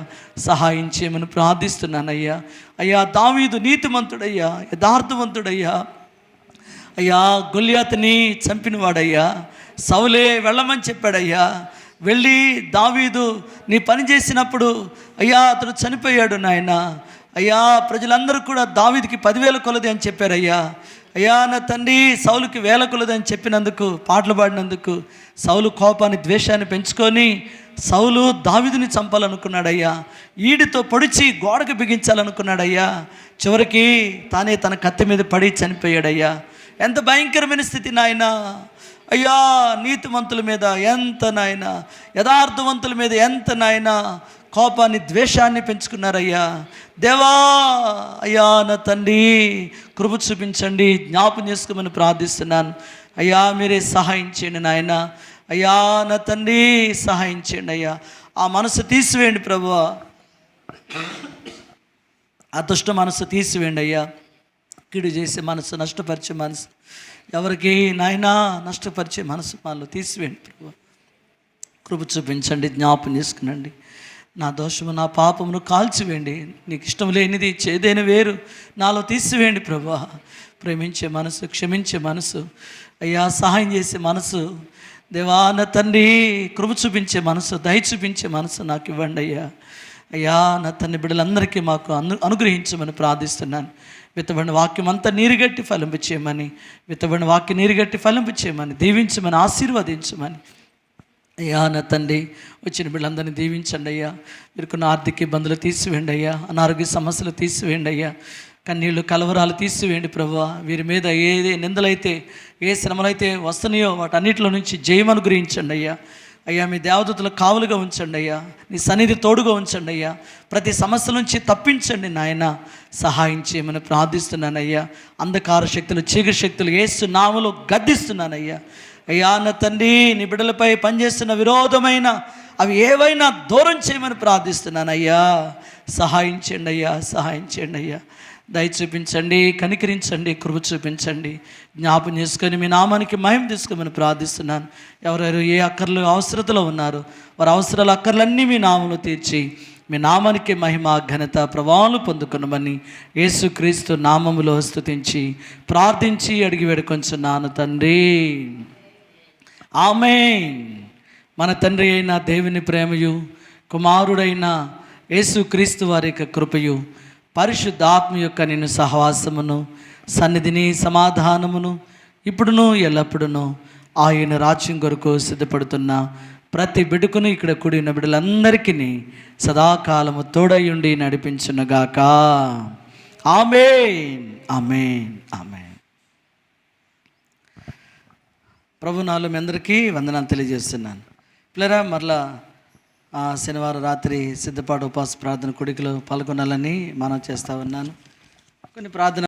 సహాయం చేయమని ప్రార్థిస్తున్నానయ్యా. అయ్యా దావీదు నీతిమంతుడయ్యా, యథార్థవంతుడయ్యా. అయ్యా గొల్యాతుని చంపినవాడయ్యా. సౌలే వెళ్ళమని చెప్పాడయ్యా. వెళ్ళి దావీదు నీ పని చేసినప్పుడు అయ్యా అతడు చనిపోయాడు నాయన. అయ్యా ప్రజలందరూ కూడా దావీదుకి 10,000 కొలది అని చెప్పారయ్యా. అయ్యా నా తండ్రి సౌలుకి 1,000 కొలది అని చెప్పినందుకు, పాటలు పాడినందుకు సౌలు కోపాన్ని ద్వేషాన్ని పెంచుకొని సౌలు దావీదుని చంపాలనుకున్నాడయ్యా. ఈడితో పొడిచి గోడకు బిగించాలనుకున్నాడయ్యా. చివరికి తానే తన కత్తి మీద పడి చనిపోయాడయ్యా. ఎంత భయంకరమైన స్థితి నాయన. అయ్యా నీతిమంతుల మీద ఎంత నాయన, యథార్థవంతుల మీద ఎంత నాయన కోపాన్ని ద్వేషాన్ని పెంచుకున్నారయ్యా. దేవా అయ్యా నా తండ్రి కృప చూపించండి, జ్ఞాపం చేసుకోమని ప్రార్థిస్తున్నాను. అయ్యా మీరే సహాయం చేయండి నాయన. అయ్యా నా తండ్రి సహాయం చేయండి అయ్యా. ఆ మనసు తీసివేయండి ప్రభువా, ఆ దుష్ట మనసు తీసివేయండి అయ్యా. కీడు చేసే మనసు, నష్టపరిచే మనసు, ఎవరికి నాయనా నష్టపరిచే మనసు మనలో తీసివేయండి ప్రభు. కృప చూపించండి, జ్ఞాపం చేసుకునండి. నా దోషము నా పాపమును కాల్చివేయండి. నీకు ఇష్టం లేనిది చేదైన వేరు నాలో తీసివేయండి ప్రభు. ప్రేమించే మనసు, క్షమించే మనసు అయ్యా, సహాయం చేసే మనసు దేవా నా తండ్రి, కృప చూపించే మనసు, దయ చూపించే మనసు నాకు ఇవ్వండి అయ్యా. అయ్యా నా తండ్రి బిడ్డలందరికీ మాకు అనుగ్రహించమని ప్రార్థిస్తున్నాను. విత్తబడిన వాక్యం అంతా నీరుగట్టి ఫలింపు చేయమని, విత్తబడిన వాక్యం నీరుగట్టి ఫలింపు చేయమని, దీవించమని, ఆశీర్వదించమని అయ్యా నా తండ్రి. వచ్చిన బిడ్డలందరినీ దీవించండి అయ్యా. మీరుకున్న ఆర్థిక ఇబ్బందులు తీసివేయండి అయ్యా, అనారోగ్య సమస్యలు తీసివేయండి అయ్యా, కన్నీళ్ళు కలవరాలు తీసివేయండి ప్రభువా. వీరి మీద ఏ నిందలైతే ఏ శ్రమలైతే వస్తున్నాయో వాటన్నిటిలో నుంచి జయమను గురించండి అయ్యా. అయ్యా మీ దేవదూతల కావులుగా ఉంచండి అయ్యా, నీ సన్నిధి తోడుగా ఉంచండి అయ్యా. ప్రతి సమస్య నుంచి తప్పించండి నాయన, సహాయం చేయమని ప్రార్థిస్తున్నానయ్యా. అంధకార శక్తులు, చీకటి శక్తులు యేసు నామములో గద్దిస్తున్నానయ్యా. అయ్యా నా తండ్రి నీ బిడ్డలపై పనిచేస్తున్న విరోధమైన అవి ఏవైనా దూరం చేయమని ప్రార్థిస్తున్నానయ్యా. సహాయం చేయండి అయ్యా, సహాయం చేయండి అయ్యా. దయ చూపించండి, కనికరించండి, కృప చూపించండి. జ్ఞాపం చేసుకొని మీ నామానికి మహిమ తీసుకోమని ప్రార్థిస్తున్నాను. ఎవరెవరు ఏ అక్కర్లు అవసరతలో ఉన్నారు వారి అవసరాలు అక్కర్లన్నీ మీ నామములో తీర్చి మీ నామానికి మహిమ ఘనత ప్రభావాలు పొందుకున్నామని యేసుక్రీస్తు నామములో స్తుతించి ప్రార్థించి అడిగి వేడుకొంచున్నాను తండ్రి, ఆమేన్. మన తండ్రి అయిన దేవుని ప్రేమయు, కుమారుడైన యేసుక్రీస్తు వారి యొక్క కృపయు, పరిశుద్ధాత్మ యొక్క నిన్ను సహవాసమును, సన్నిధిని, సమాధానమును ఇప్పుడును ఎల్లప్పుడును ఆయన రాజ్యం కొరకు సిద్ధపడుతున్న ప్రతి బిడ్డకును ఇక్కడ కూడిన బిడ్డలందరికీ సదాకాలము తోడయుండి నడిపించునుగాక. ఆమేన్, ఆమేన్, ఆమేన్. ప్రభునాలు మీ అందరికీ వందనాలు తెలియజేస్తున్నాను. పిల్లరా మరలా శనివారం రాత్రి సిద్ధపాటు ఉపవాస ప్రార్థన కొడుకులో పాల్గొనాలని మనం చేస్తూ ఉన్నాను. కొన్ని ప్రార్థన